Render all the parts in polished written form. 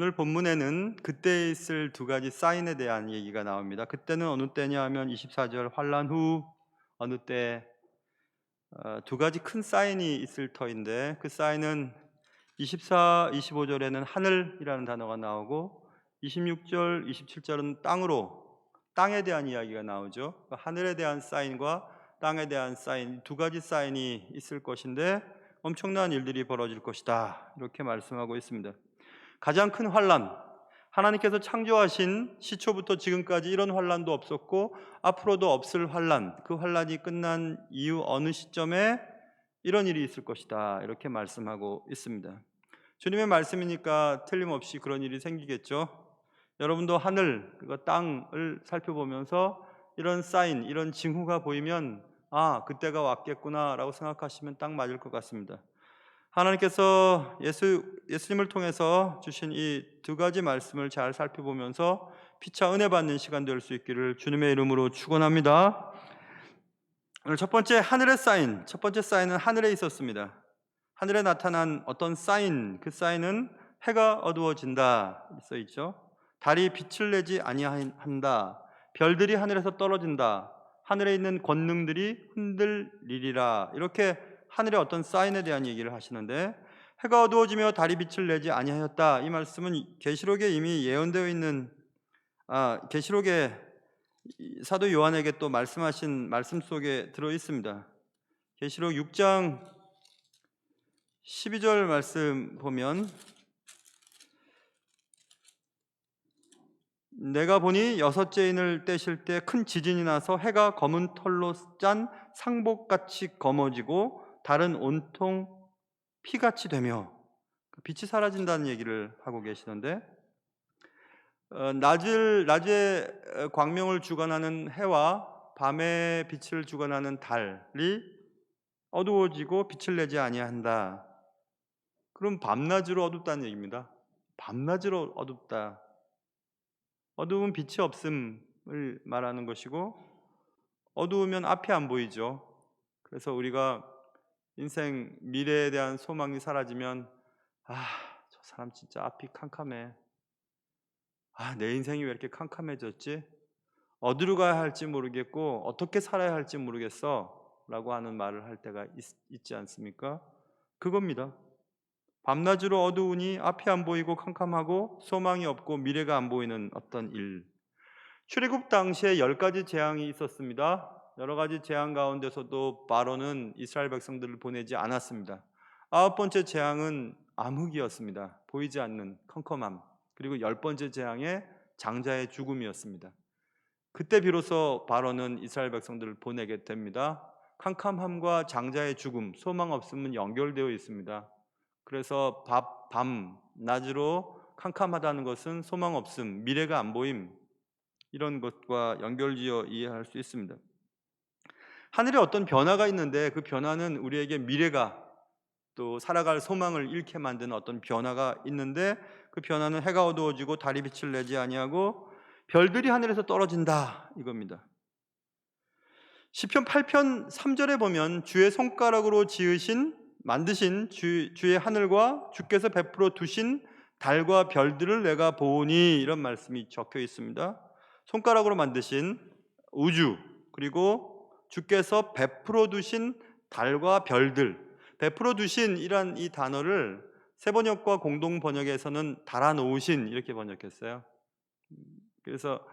오늘 본문에는 그때 있을 두 가지 사인에 대한 얘기가 나옵니다. 그때는 어느 때냐 하면 24절 환란 후 어느 때 두 가지 큰 사인이 있을 터인데 그 사인은 24, 25절에는 하늘이라는 단어가 나오고 26절, 27절은 땅에 대한 이야기가 나오죠. 하늘에 대한 사인과 땅에 대한 사인, 두 가지 사인이 있을 것인데 엄청난 일들이 벌어질 것이다. 이렇게 말씀하고 있습니다. 가장 큰 환란, 하나님께서 창조하신 시초부터 지금까지 이런 환란도 없었고 앞으로도 없을 환란, 그 환란이 끝난 이후 어느 시점에 이런 일이 있을 것이다. 이렇게 말씀하고 있습니다. 주님의 말씀이니까 틀림없이 그런 일이 생기겠죠. 여러분도 하늘, 그리고 땅을 살펴보면서 이런 사인, 이런 징후가 보이면 그때가 왔겠구나라고 생각하시면 딱 맞을 것 같습니다. 하나님께서 예수님을 통해서 주신 이 두 가지 말씀을 잘 살펴보면서 피차 은혜 받는 시간 될 수 있기를 주님의 이름으로 축원합니다. 오늘 첫 번째 하늘의 사인, 첫 번째 사인은 하늘에 있었습니다. 하늘에 나타난 어떤 사인, 그 사인은 해가 어두워진다 써 있죠. 달이 빛을 내지 아니한다. 별들이 하늘에서 떨어진다. 하늘에 있는 권능들이 흔들리리라. 이렇게 하늘의 어떤 사인에 대한 얘기를 하시는데 해가 어두워지며 달이 빛을 내지 아니하였다. 이 말씀은 계시록에 이미 예언되어 있는 계시록에 사도 요한에게 또 말씀하신 말씀 속에 들어 있습니다. 계시록 6장 12절 말씀 보면 내가 보니 여섯째 인을 떼실 때 큰 지진이 나서 해가 검은 털로 짠 상복같이 검어지고 달은 온통 피같이 되며 빛이 사라진다는 얘기를 하고 계시는데 낮에 광명을 주관하는 해와 밤에 빛을 주관하는 달이 어두워지고 빛을 내지 아니한다. 그럼 밤낮으로 어둡다는 얘기입니다. 밤낮으로 어둡다. 어두운 빛이 없음을 말하는 것이고 어두우면 앞이 안 보이죠. 그래서 우리가 인생 미래에 대한 소망이 사라지면 저 사람 진짜 앞이 캄캄해. 내 인생이 왜 이렇게 캄캄해졌지? 어디로 가야 할지 모르겠고 어떻게 살아야 할지 모르겠어 라고 하는 말을 할 때가 있지 않습니까? 그겁니다. 밤낮으로 어두우니 앞이 안 보이고 캄캄하고 소망이 없고 미래가 안 보이는 어떤 일. 출애굽 당시에 10가지 재앙이 있었습니다. 여러 가지 재앙 가운데서도 바로는 이스라엘 백성들을 보내지 않았습니다. 9번째 재앙은 암흑이었습니다. 보이지 않는 컴컴함. 그리고 10번째 재앙의 장자의 죽음이었습니다. 그때 비로소 바로는 이스라엘 백성들을 보내게 됩니다. 캄캄함과 장자의 죽음, 소망 없음은 연결되어 있습니다. 그래서 낮으로 캄캄하다는 것은 소망 없음, 미래가 안 보임, 이런 것과 연결지어 이해할 수 있습니다. 하늘에 어떤 변화가 있는데 그 변화는 우리에게 미래가 또 살아갈 소망을 잃게 만드는 어떤 변화가 있는데 그 변화는 해가 어두워지고 달이 빛을 내지 아니하고 별들이 하늘에서 떨어진다 이겁니다. 시편 8편 3절에 보면 주의 손가락으로 만드신 주의 하늘과 주께서 베풀어 두신 달과 별들을 내가 보니 이런 말씀이 적혀 있습니다. 손가락으로 만드신 우주 그리고 주께서 베풀어 두신 달과 별들, 베풀어 두신 이란 이 단어를 세번역과 공동 번역에서는 달아 놓으신 이렇게 번역했어요. 그래서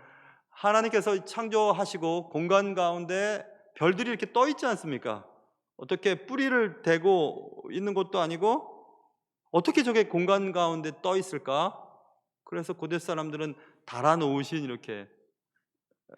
하나님께서 창조하시고 공간 가운데 별들이 이렇게 떠 있지 않습니까? 어떻게 뿌리를 대고 있는 것도 아니고 어떻게 저게 공간 가운데 떠 있을까? 그래서 고대 사람들은 달아 놓으신 이렇게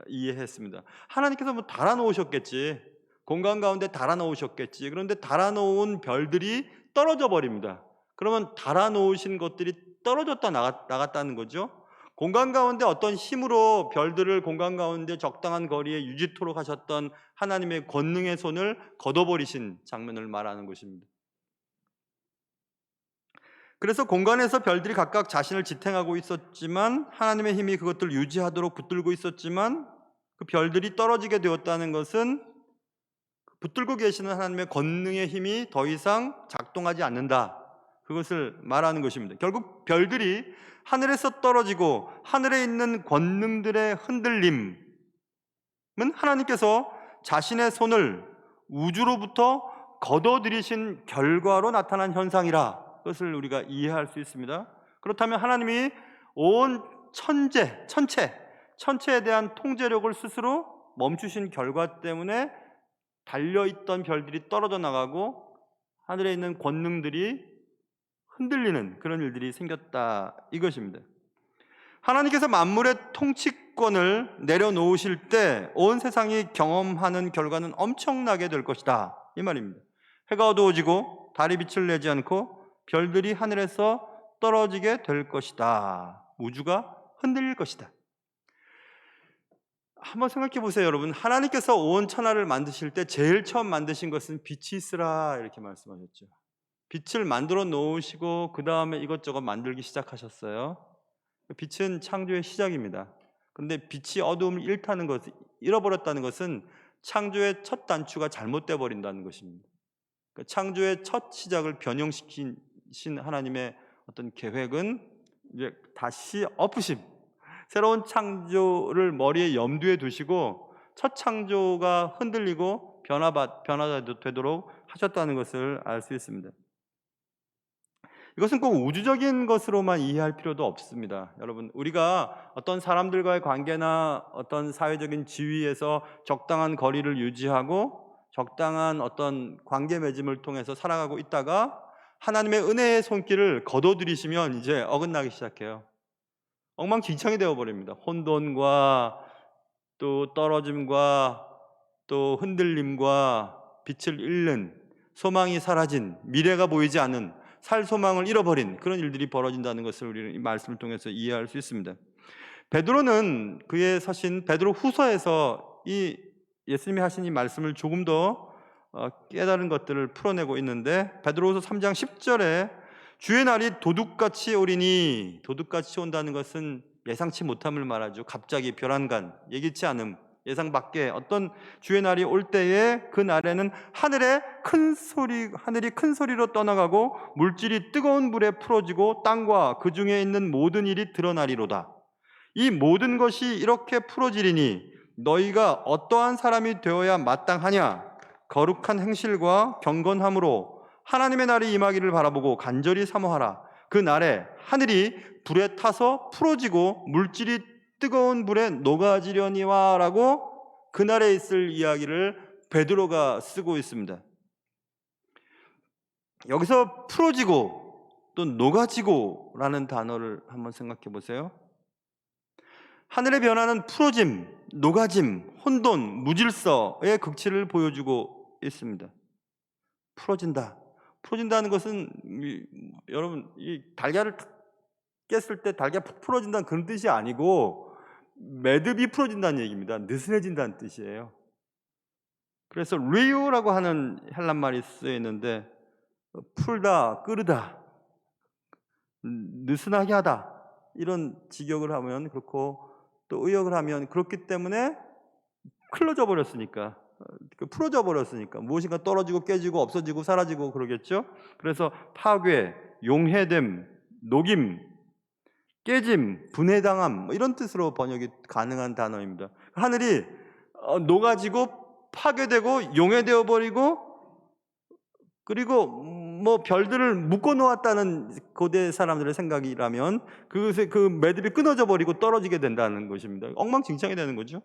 이해했습니다. 하나님께서 뭐 달아 놓으셨겠지. 공간 가운데 달아 놓으셨겠지. 그런데 달아 놓은 별들이 떨어져 버립니다. 그러면 달아 놓으신 것들이 떨어졌다 나갔다는 거죠. 공간 가운데 어떤 힘으로 별들을 공간 가운데 적당한 거리에 유지토록 하셨던 하나님의 권능의 손을 걷어버리신 장면을 말하는 것입니다. 그래서 공간에서 별들이 각각 자신을 지탱하고 있었지만 하나님의 힘이 그것들을 유지하도록 붙들고 있었지만 그 별들이 떨어지게 되었다는 것은 붙들고 계시는 하나님의 권능의 힘이 더 이상 작동하지 않는다. 그것을 말하는 것입니다. 결국 별들이 하늘에서 떨어지고 하늘에 있는 권능들의 흔들림은 하나님께서 자신의 손을 우주로부터 걷어들이신 결과로 나타난 현상이라, 그것을 우리가 이해할 수 있습니다. 그렇다면 하나님이 온 천체에 대한 통제력을 스스로 멈추신 결과 때문에 달려있던 별들이 떨어져 나가고 하늘에 있는 권능들이 흔들리는 그런 일들이 생겼다, 이것입니다. 하나님께서 만물의 통치권을 내려놓으실 때 온 세상이 경험하는 결과는 엄청나게 될 것이다, 이 말입니다. 해가 어두워지고 달이 빛을 내지 않고 별들이 하늘에서 떨어지게 될 것이다. 우주가 흔들릴 것이다. 한번 생각해 보세요, 여러분. 하나님께서 온 천하를 만드실 때 제일 처음 만드신 것은 빛이 있으라, 이렇게 말씀하셨죠. 빛을 만들어 놓으시고 그 다음에 이것저것 만들기 시작하셨어요. 빛은 창조의 시작입니다. 그런데 빛이 어두움을 잃어버렸다는 것은 창조의 첫 단추가 잘못되어 버린다는 것입니다. 창조의 첫 시작을 변형시킨 하나님의 어떤 계획은 이제 다시 엎으심, 새로운 창조를 머리에 염두에 두시고 첫 창조가 흔들리고 변화되도록 하셨다는 것을 알 수 있습니다. 이것은 꼭 우주적인 것으로만 이해할 필요도 없습니다. 여러분, 우리가 어떤 사람들과의 관계나 어떤 사회적인 지위에서 적당한 거리를 유지하고 적당한 어떤 관계 맺음을 통해서 살아가고 있다가 하나님의 은혜의 손길을 거둬들이시면 이제 어긋나기 시작해요. 엉망진창이 되어버립니다. 혼돈과 또 떨어짐과 또 흔들림과 빛을 잃는, 소망이 사라진, 미래가 보이지 않는, 살 소망을 잃어버린 그런 일들이 벌어진다는 것을 우리는 이 말씀을 통해서 이해할 수 있습니다. 베드로는 그의 서신 베드로 후서에서 이 예수님이 하신 이 말씀을 조금 더 깨달은 것들을 풀어내고 있는데, 베드로후서 3장 10절에 주의 날이 도둑같이 오리니, 도둑같이 온다는 것은 예상치 못함을 말하죠. 갑자기 별안간, 예기치 않음, 예상 밖에 어떤 주의 날이 올 때에 그 날에는 하늘이 큰 소리로 떠나가고 물질이 뜨거운 불에 풀어지고 땅과 그 중에 있는 모든 일이 드러나리로다. 이 모든 것이 이렇게 풀어지리니 너희가 어떠한 사람이 되어야 마땅하냐? 거룩한 행실과 경건함으로 하나님의 날이 임하기를 바라보고 간절히 사모하라. 그 날에 하늘이 불에 타서 풀어지고 물질이 뜨거운 불에 녹아지려니와 라고 그날에 있을 이야기를 베드로가 쓰고 있습니다. 여기서 풀어지고 또 녹아지고 라는 단어를 한번 생각해 보세요. 하늘의 변화는 풀어짐, 녹아짐, 혼돈, 무질서의 극치를 보여주고 있습니다. 풀어진다는 것은 여러분, 이 달걀을 깼을 때 달걀 푹 풀어진다는 그런 뜻이 아니고 매듭이 풀어진다는 얘기입니다. 느슨해진다는 뜻이에요. 그래서 리우라고 하는 헬란 말이 쓰여 있는데 풀다, 끄르다, 느슨하게 하다, 이런 직역을 하면 그렇고 또 의역을 하면 그렇기 때문에 풀어져 버렸으니까, 무엇인가 떨어지고 깨지고 없어지고 사라지고 그러겠죠. 그래서 파괴, 용해됨, 녹임, 깨짐, 분해당함, 이런 뜻으로 번역이 가능한 단어입니다. 하늘이 녹아지고 파괴되고 용해되어 버리고, 그리고 별들을 묶어 놓았다는 고대 사람들의 생각이라면 그 매듭이 끊어져 버리고 떨어지게 된다는 것입니다. 엉망진창이 되는 거죠.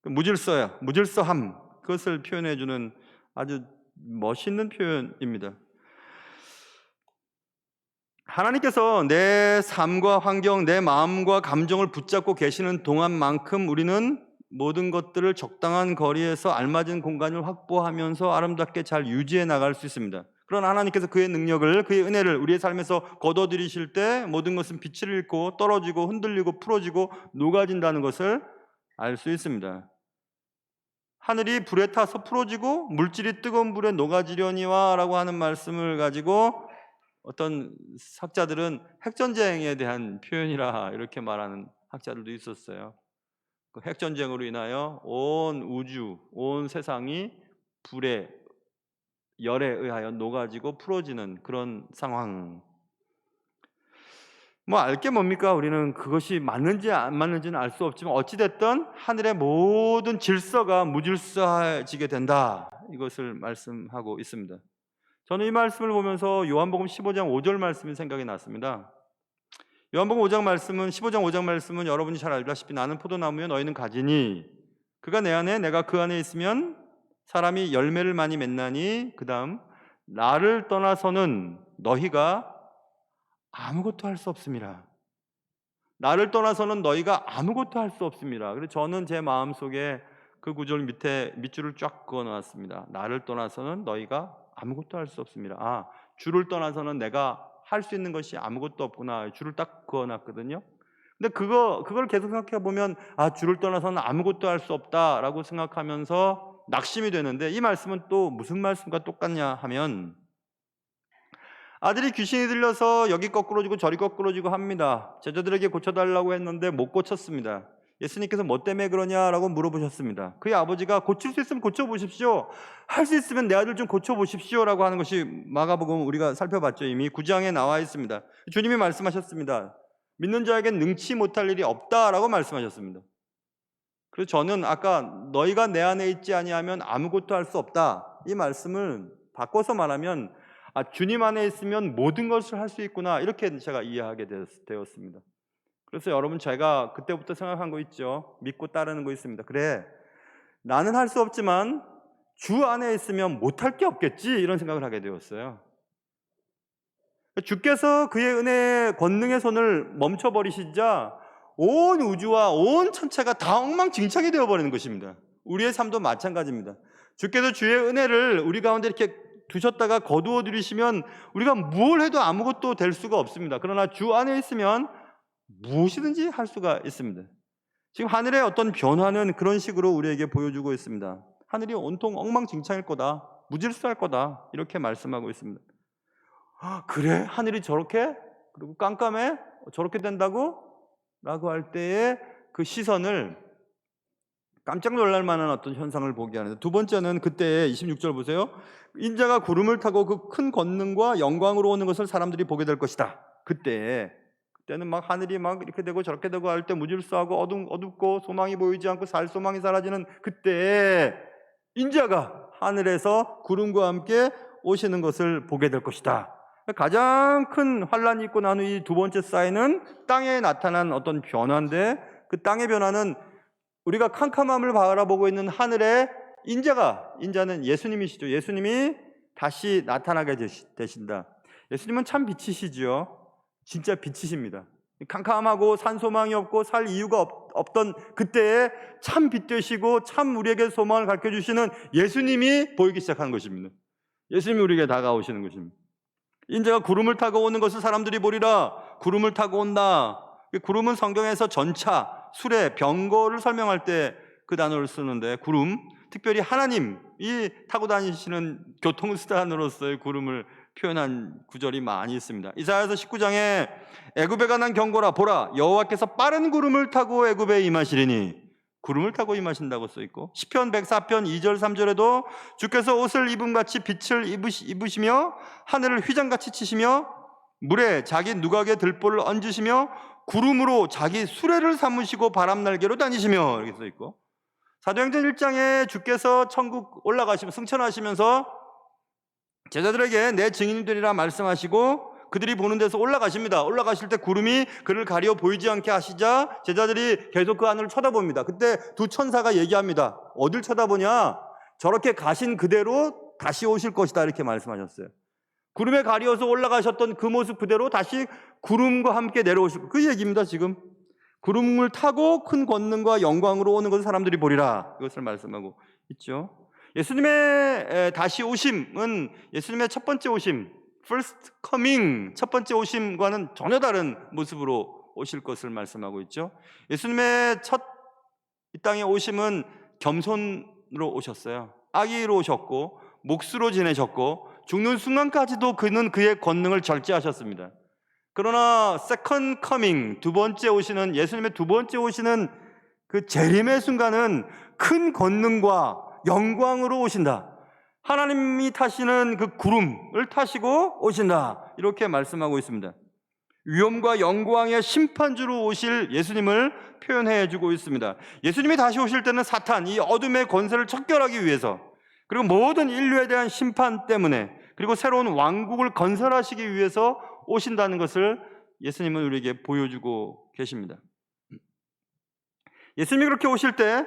무질서함, 그것을 표현해 주는 아주 멋있는 표현입니다. 하나님께서 내 삶과 환경, 내 마음과 감정을 붙잡고 계시는 동안만큼 우리는 모든 것들을 적당한 거리에서 알맞은 공간을 확보하면서 아름답게 잘 유지해 나갈 수 있습니다. 그러나 하나님께서 그의 능력을, 그의 은혜를 우리의 삶에서 거둬들이실 때 모든 것은 빛을 잃고 떨어지고 흔들리고 풀어지고 녹아진다는 것을 알 수 있습니다. 하늘이 불에 타서 풀어지고 물질이 뜨거운 불에 녹아지려니와 라고 하는 말씀을 가지고 어떤 학자들은 핵전쟁에 대한 표현이라 이렇게 말하는 학자들도 있었어요. 그 핵전쟁으로 인하여 온 우주, 온 세상이 불에 열에 의하여 녹아지고 풀어지는 그런 상황. 뭐 알 게 뭡니까? 우리는 그것이 맞는지 안 맞는지는 알 수 없지만 어찌 됐든 하늘의 모든 질서가 무질서해지게 된다. 이것을 말씀하고 있습니다. 저는 이 말씀을 보면서 요한복음 15장 5절 말씀이 생각이 났습니다. 요한복음 5장 말씀은 15장 5장 말씀은 여러분이 잘 알다시피 나는 포도나무요 너희는 가지니 그가 내 안에 내가 그 안에 있으면 사람이 열매를 많이 맺나니 그다음 나를 떠나서는 너희가 아무것도 할 수 없습니다. 나를 떠나서는 너희가 아무것도 할 수 없습니다. 그래서 저는 제 마음속에 그 구절 밑에 밑줄을 쫙 그어 놨습니다. 나를 떠나서는 너희가 아무것도 할 수 없습니다. 아, 주를 떠나서는 내가 할 수 있는 것이 아무것도 없구나. 줄을 딱 그어 놨거든요. 근데 그걸 계속 생각해 보면 아, 주를 떠나서는 아무것도 할 수 없다라고 생각하면서 낙심이 되는데 이 말씀은 또 무슨 말씀과 똑같냐 하면 아들이 귀신이 들려서 여기 거꾸로지고 저리 거꾸로지고 합니다. 제자들에게 고쳐달라고 했는데 못 고쳤습니다. 예수님께서 뭐 때문에 그러냐라고 물어보셨습니다. 그의 아버지가 고칠 수 있으면 고쳐보십시오. 할 수 있으면 내 아들 좀 고쳐보십시오라고 하는 것이 마가복음 우리가 살펴봤죠. 이미 9장에 나와 있습니다. 주님이 말씀하셨습니다. 믿는 자에겐 능치 못할 일이 없다라고 말씀하셨습니다. 그래서 저는 아까 너희가 내 안에 있지 아니하면 아무것도 할 수 없다 이 말씀을 바꿔서 말하면 아, 주님 안에 있으면 모든 것을 할 수 있구나 이렇게 제가 이해하게 되었습니다. 그래서 여러분 제가 그때부터 생각한 거 있죠. 믿고 따르는 거 있습니다. 그래 나는 할 수 없지만 주 안에 있으면 못할 게 없겠지 이런 생각을 하게 되었어요. 주께서 그의 은혜의 권능의 손을 멈춰버리시자 온 우주와 온 천체가 다 엉망진창이 되어버리는 것입니다. 우리의 삶도 마찬가지입니다. 주께서 주의 은혜를 우리 가운데 이렇게 두셨다가 거두어 들이시면 우리가 뭘 해도 아무것도 될 수가 없습니다. 그러나 주 안에 있으면 무엇이든지 할 수가 있습니다. 지금 하늘의 어떤 변화는 그런 식으로 우리에게 보여주고 있습니다. 하늘이 온통 엉망진창일 거다, 무질서할 거다 이렇게 말씀하고 있습니다. 아, 그래? 하늘이 저렇게? 그리고 깜깜해? 저렇게 된다고? 라고 할 때의 그 시선을 깜짝 놀랄 만한 어떤 현상을 보게 하는데 두 번째는 그때 26절 보세요. 인자가 구름을 타고 그 큰 권능과 영광으로 오는 것을 사람들이 보게 될 것이다. 그때는 막 하늘이 막 이렇게 되고 저렇게 되고 할 때 무질서하고 어둡고 소망이 보이지 않고 살 소망이 사라지는 그때 인자가 하늘에서 구름과 함께 오시는 것을 보게 될 것이다. 가장 큰 환란이 있고 난 후 이 두 번째 사인은 땅에 나타난 어떤 변화인데 그 땅의 변화는 우리가 캄캄함을 바라보고 있는 하늘의 인자는 예수님이시죠. 예수님이 다시 나타나게 되신다. 예수님은 참 빛이시죠. 진짜 빛이십니다. 캄캄하고 산소망이 없고 살 이유가 없던 그때에 참 빛 되시고 참 우리에게 소망을 가르쳐주시는 예수님이 보이기 시작하는 것입니다. 예수님이 우리에게 다가오시는 것입니다. 인자가 구름을 타고 오는 것을 사람들이 보리라. 구름을 타고 온다. 구름은 성경에서 전차, 수레, 병거를 설명할 때 그 단어를 쓰는데 구름, 특별히 하나님이 타고 다니시는 교통수단으로서의 구름을 표현한 구절이 많이 있습니다. 이사야서 19장에 애굽에 관한 경고라 보라 여호와께서 빠른 구름을 타고 애굽에 임하시리니 구름을 타고 임하신다고 써있고 시편 104편 2절 3절에도 주께서 옷을 입음같이 빛을 입으시며 하늘을 휘장같이 치시며 물에 자기 누각의 들보를 얹으시며 구름으로 자기 수레를 삼으시고 바람날개로 다니시며 이렇게 써있고 사도행전 1장에 주께서 천국 올라가시면 승천하시면서 제자들에게 내 증인이 되리라 말씀하시고 그들이 보는 데서 올라가십니다. 올라가실 때 구름이 그를 가려 보이지 않게 하시자 제자들이 계속 그 하늘을 쳐다봅니다. 그때 두 천사가 얘기합니다. 어딜 쳐다보냐? 저렇게 가신 그대로 다시 오실 것이다 이렇게 말씀하셨어요. 구름에 가리어서 올라가셨던 그 모습 그대로 다시 구름과 함께 내려오실 그 얘기입니다. 지금 구름을 타고 큰 권능과 영광으로 오는 것을 사람들이 보리라 이것을 말씀하고 있죠. 예수님의 다시 오심은 예수님의 첫 번째 오심 First coming, 첫 번째 오심과는 전혀 다른 모습으로 오실 것을 말씀하고 있죠. 예수님의 첫 이 땅에 오심은 겸손으로 오셨어요. 아기로 오셨고 몫으로 지내셨고 죽는 순간까지도 그는 그의 권능을 절제하셨습니다. 그러나 second coming, 두 번째 오시는 예수님의 두 번째 오시는 그 재림의 순간은 큰 권능과 영광으로 오신다. 하나님이 타시는 그 구름을 타시고 오신다, 이렇게 말씀하고 있습니다. 위엄과 영광의 심판주로 오실 예수님을 표현해 주고 있습니다. 예수님이 다시 오실 때는 사탄, 이 어둠의 권세를 척결하기 위해서, 그리고 모든 인류에 대한 심판 때문에, 그리고 새로운 왕국을 건설하시기 위해서 오신다는 것을 예수님은 우리에게 보여주고 계십니다. 예수님이 그렇게 오실 때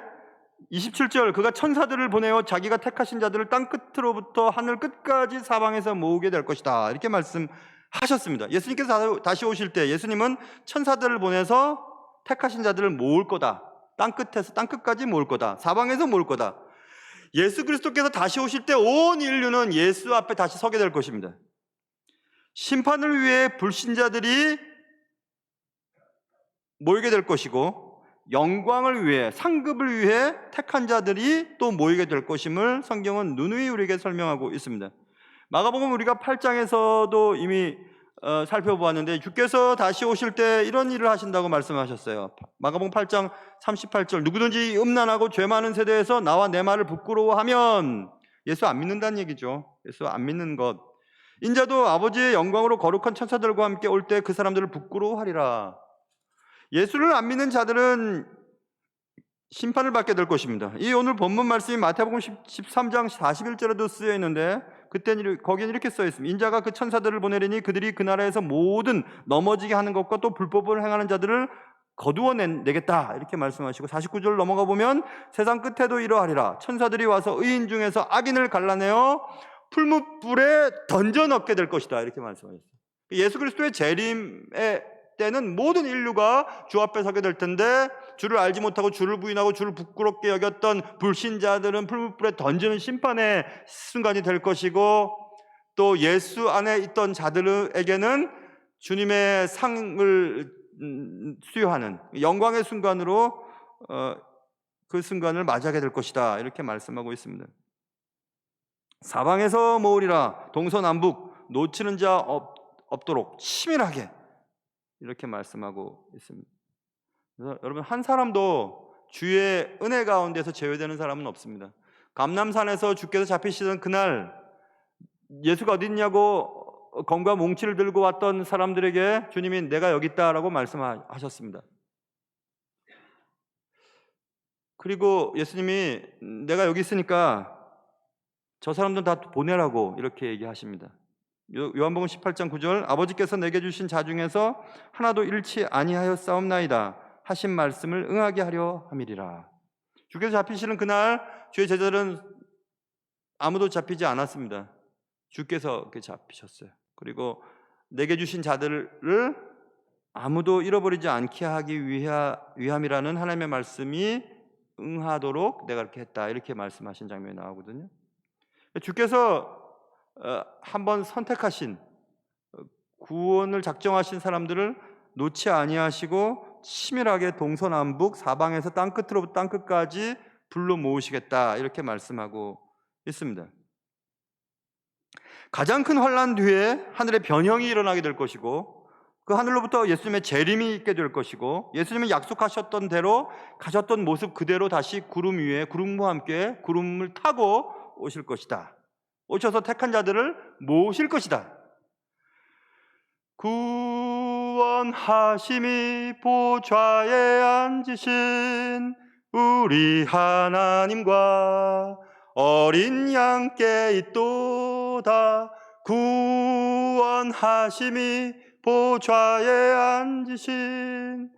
27절, 그가 천사들을 보내어 자기가 택하신 자들을 땅 끝으로부터 하늘 끝까지 사방에서 모으게 될 것이다, 이렇게 말씀하셨습니다. 예수님께서 다시 오실 때 예수님은 천사들을 보내서 택하신 자들을 모을 거다, 땅 끝에서 땅 끝까지 모을 거다, 사방에서 모을 거다. 예수 그리스도께서 다시 오실 때 온 인류는 예수 앞에 다시 서게 될 것입니다. 심판을 위해 불신자들이 모이게 될 것이고, 영광을 위해, 상급을 위해 택한 자들이 또 모이게 될 것임을 성경은 누누이 우리에게 설명하고 있습니다. 마가복음 우리가 8장에서도 이미 살펴보았는데, 주께서 다시 오실 때 이런 일을 하신다고 말씀하셨어요. 마가복음 8장 38절, 누구든지 음란하고 죄 많은 세대에서 나와 내 말을 부끄러워하면, 예수 안 믿는다는 얘기죠. 예수 안 믿는 것. 인자도 아버지의 영광으로 거룩한 천사들과 함께 올 때 그 사람들을 부끄러워하리라. 예수를 안 믿는 자들은 심판을 받게 될 것입니다. 이 오늘 본문 말씀이 마태복음 13장 41절에도 쓰여 있는데, 거기는 이렇게 써 있습니다. 인자가 그 천사들을 보내리니 그들이 그 나라에서 모든 넘어지게 하는 것과 또 불법을 행하는 자들을 거두어내겠다, 이렇게 말씀하시고, 49절 넘어가 보면 세상 끝에도 이러하리라. 천사들이 와서 의인 중에서 악인을 갈라내어 풀무불에 던져 넣게 될 것이다, 이렇게 말씀하셨어요. 예수 그리스도의 재림의 때는 모든 인류가 주 앞에 서게 될 텐데, 주를 알지 못하고 주를 부인하고 주를 부끄럽게 여겼던 불신자들은 풀무불에 던지는 심판의 순간이 될 것이고, 또 예수 안에 있던 자들에게는 주님의 상을 수여하는 영광의 순간으로 그 순간을 맞이하게 될 것이다, 이렇게 말씀하고 있습니다. 사방에서 모으리라. 동서남북 놓치는 자 없도록 치밀하게, 이렇게 말씀하고 있습니다. 그래서 여러분, 한 사람도 주의 은혜 가운데서 제외되는 사람은 없습니다. 감람산에서 주께서 잡히시던 그날, 예수가 어디 있냐고 검과 몽치를 들고 왔던 사람들에게 주님이 내가 여기 있다라고 말씀하셨습니다. 그리고 예수님이 내가 여기 있으니까 저 사람들 다 보내라고 이렇게 얘기하십니다. 요한복음 18장 9절, 아버지께서 내게 주신 자 중에서 하나도 잃지 아니하였사옵나이다 하신 말씀을 응하게 하려 함이리라. 주께서 잡히시는 그날 주의 제자들은 아무도 잡히지 않았습니다. 주께서 잡히셨어요. 그리고 내게 주신 자들을 아무도 잃어버리지 않게 하기 위함이라는 하나님의 말씀이 응하도록 내가 이렇게 했다, 이렇게 말씀하신 장면이 나오거든요. 주께서 한번 선택하신, 구원을 작정하신 사람들을 놓지 아니하시고 치밀하게 동서남북 사방에서 땅 끝으로부터 땅 끝까지 불러 모으시겠다, 이렇게 말씀하고 있습니다. 가장 큰 환난 뒤에 하늘의 변형이 일어나게 될 것이고, 그 하늘로부터 예수님의 재림이 있게 될 것이고, 예수님이 약속하셨던 대로 가셨던 모습 그대로 다시 구름 위에 구름과 함께 구름을 타고 오실 것이다. 오셔서 택한 자들을 모으실 것이다. 구원하심이 보좌에 앉으신 우리 하나님과 어린 양께 있도다. 구원하심이 보좌에 앉으신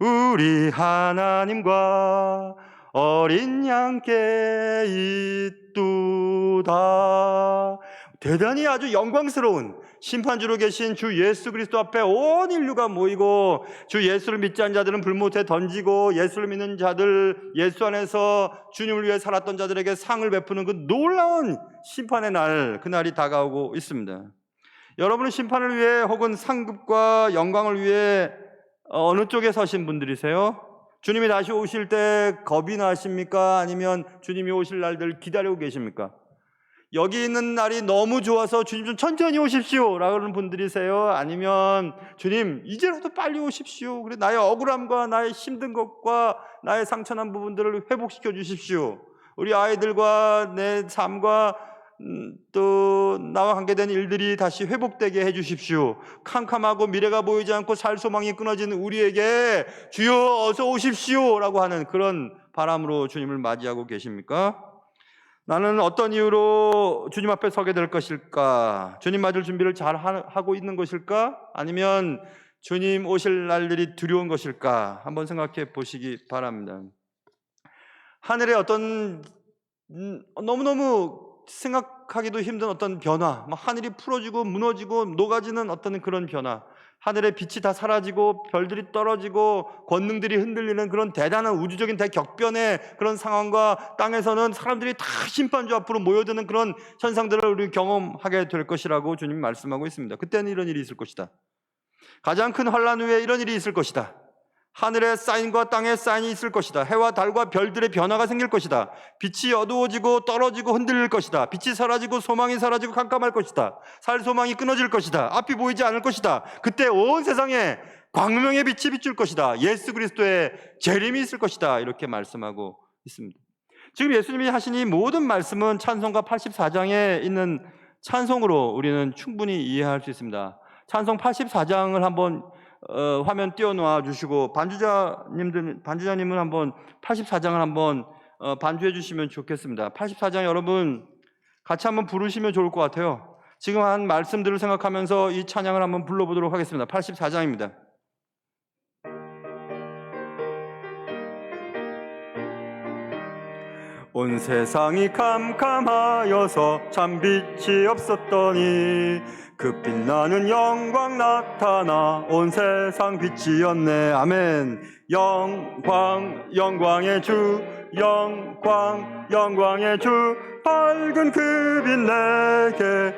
우리 하나님과 어린 양께 있도다. 대단히 아주 영광스러운 심판주로 계신 주 예수 그리스도 앞에 온 인류가 모이고, 주 예수를 믿지 않은 자들은 불못에 던지고, 예수를 믿는 자들, 예수 안에서 주님을 위해 살았던 자들에게 상을 베푸는 그 놀라운 심판의 날, 그날이 다가오고 있습니다. 여러분은 심판을 위해 혹은 상급과 영광을 위해 어느 쪽에 서신 분들이세요? 주님이 다시 오실 때 겁이 나십니까? 아니면 주님이 오실 날들 기다리고 계십니까? 여기 있는 날이 너무 좋아서 주님 좀 천천히 오십시오 라는 분들이세요? 아니면 주님 이제라도 빨리 오십시오, 그래 나의 억울함과 나의 힘든 것과 나의 상처난 부분들을 회복시켜 주십시오, 우리 아이들과 내 삶과 또 나와 관계된 일들이 다시 회복되게 해주십시오. 캄캄하고 미래가 보이지 않고 살 소망이 끊어진 우리에게 주여 어서 오십시오 라고 하는 그런 바람으로 주님을 맞이하고 계십니까? 나는 어떤 이유로 주님 앞에 서게 될 것일까? 주님 맞을 준비를 잘 하고 있는 것일까? 아니면 주님 오실 날들이 두려운 것일까? 한번 생각해 보시기 바랍니다. 하늘에 어떤 너무너무 생각하기도 힘든 어떤 변화, 하늘이 풀어지고 무너지고 녹아지는 어떤 그런 변화, 하늘의 빛이 다 사라지고 별들이 떨어지고 권능들이 흔들리는 그런 대단한 우주적인 대격변의 그런 상황과 땅에서는 사람들이 다 심판주 앞으로 모여드는 그런 현상들을 우리 경험하게 될 것이라고 주님 말씀하고 있습니다. 그때는 이런 일이 있을 것이다. 가장 큰 환란 후에 이런 일이 있을 것이다. 하늘의 사인과 땅의 사인이 있을 것이다. 해와 달과 별들의 변화가 생길 것이다. 빛이 어두워지고 떨어지고 흔들릴 것이다. 빛이 사라지고 소망이 사라지고 깜깜할 것이다. 살 소망이 끊어질 것이다. 앞이 보이지 않을 것이다. 그때 온 세상에 광명의 빛이 비출 것이다. 예수 그리스도의 재림이 있을 것이다. 이렇게 말씀하고 있습니다. 지금 예수님이 하신 이 모든 말씀은 찬송가 84장에 있는 찬송으로 우리는 충분히 이해할 수 있습니다. 찬송 84장을 한번 화면 띄워놓아 주시고 반주자님은 한번 84장을 한번 반주해 주시면 좋겠습니다. 84장 여러분 같이 한번 부르시면 좋을 것 같아요. 지금 한 말씀들을 생각하면서 이 찬양을 한번 불러보도록 하겠습니다. 84장입니다. 온 세상이 캄캄하여서 참 빛이 없었더니 그 빛나는 영광 나타나 온 세상 빛이었네. 아멘. 영광 영광의 주, 영광 영광의 주, 밝은 그 빛 내게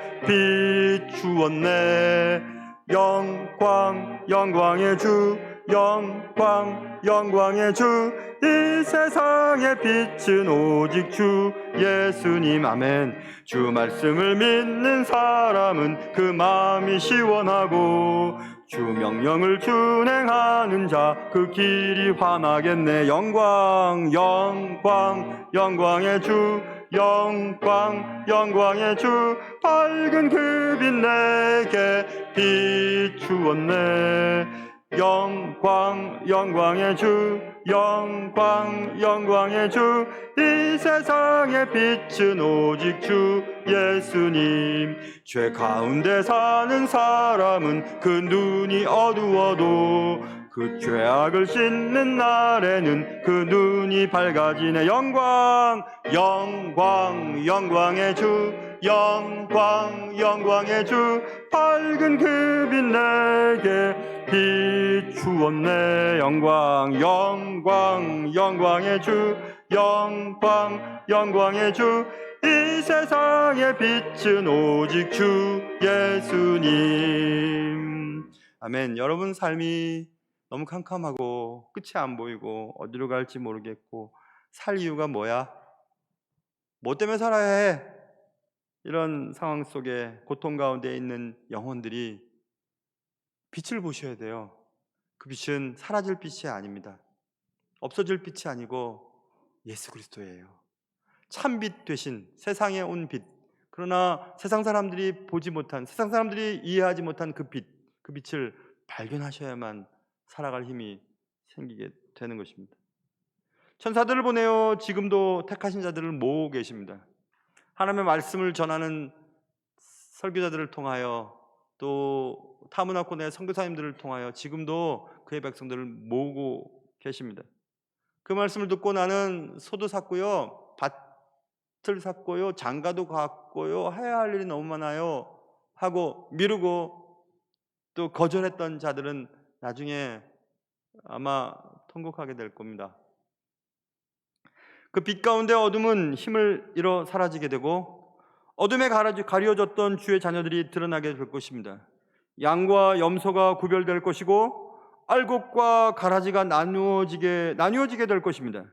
비추었네. 영광 영광의 주, 영광 영광의 주, 이 세상의 빛은 오직 주 예수님. 아멘. 주 말씀을 믿는 사람은 그 마음이 시원하고 주 명령을 준행하는 자 그 길이 환하겠네. 영광 영광 영광의 주, 영광 영광의 주, 밝은 그 빛 내게 비추었네. 영광 영광의 주, 영광 영광의 주, 이 세상의 빛은 오직 주 예수님. 죄 가운데 사는 사람은 그 눈이 어두워도 그 죄악을 씻는 날에는 그 눈이 밝아지네. 영광 영광 영광의 주, 영광 영광의 주, 밝은 그 빛 내게 비추었네. 영광 영광 영광의 주, 영광 영광의 주, 이 세상의 빛은 오직 주 예수님. 아멘. 여러분 삶이 너무 캄캄하고 끝이 안 보이고 어디로 갈지 모르겠고 살 이유가 뭐야? 뭐 때문에 살아야 해? 이런 상황 속에 고통 가운데 있는 영혼들이 빛을 보셔야 돼요. 그 빛은 사라질 빛이 아닙니다. 없어질 빛이 아니고 예수 그리스도예요. 참빛 되신 세상에 온 빛. 그러나 세상 사람들이 보지 못한, 세상 사람들이 이해하지 못한 그 빛, 그 빛을 발견하셔야만 살아갈 힘이 생기게 되는 것입니다. 천사들을 보내어 지금도 택하신 자들을 모으고 계십니다. 하나님의 말씀을 전하는 설교자들을 통하여 또 타문화권의 선교사님들을 통하여 지금도 그의 백성들을 모으고 계십니다. 그 말씀을 듣고 나는 소도 샀고요, 밭을 샀고요, 장가도 갔고요, 해야 할 일이 너무 많아요 하고 미루고 또 거절했던 자들은 나중에 아마 통곡하게 될 겁니다. 그 빛 가운데 어둠은 힘을 잃어 사라지게 되고 어둠에 가려졌던 주의 자녀들이 드러나게 될 것입니다. 양과 염소가 구별될 것이고 알곡과 가라지가 나뉘어지게 될 것입니다.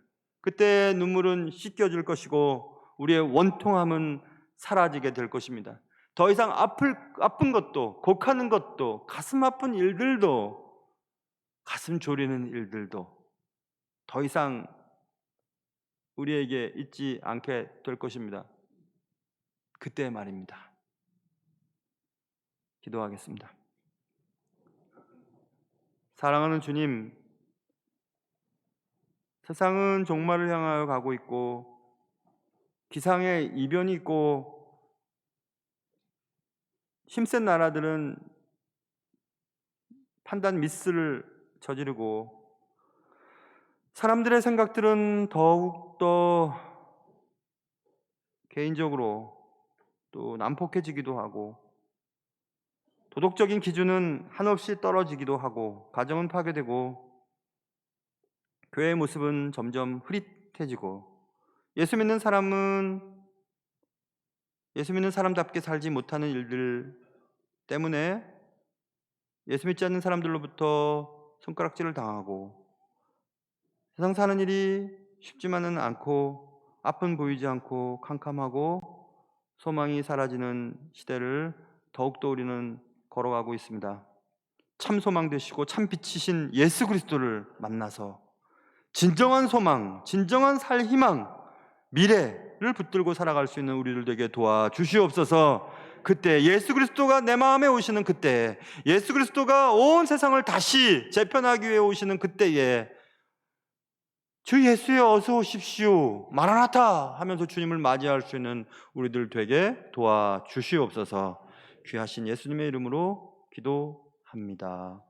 그때 눈물은 씻겨질 것이고 우리의 원통함은 사라지게 될 것입니다. 더 이상 아픈 것도, 곡하는 것도, 가슴 아픈 일들도, 가슴 졸이는 일들도 더 이상 우리에게 있지 않게 될 것입니다. 그때 말입니다. 기도하겠습니다. 사랑하는 주님, 세상은 종말을 향하여 가고 있고 기상에 이변이 있고 힘센 나라들은 판단 미스를 저지르고 사람들의 생각들은 더욱더 개인적으로 또 난폭해지기도 하고 도덕적인 기준은 한없이 떨어지기도 하고 가정은 파괴되고 교회의 모습은 점점 흐릿해지고 예수 믿는 사람답게 살지 못하는 일들 때문에 예수 믿지 않는 사람들로부터 손가락질을 당하고 세상 사는 일이 쉽지만은 않고 앞은 보이지 않고 캄캄하고 소망이 사라지는 시대를 더욱더 우리는 걸어가고 있습니다. 참 소망 되시고 참 빛이신 예수 그리스도를 만나서 진정한 소망, 진정한 살 희망, 미래를 붙들고 살아갈 수 있는 우리들 되게 도와주시옵소서. 그때 예수 그리스도가 내 마음에 오시는 그때, 예수 그리스도가 온 세상을 다시 재편하기 위해 오시는 그때에 주 예수여 어서 오십시오 마라나타 하면서 주님을 맞이할 수 있는 우리들 되게 도와주시옵소서. 귀하신 예수님의 이름으로 기도합니다.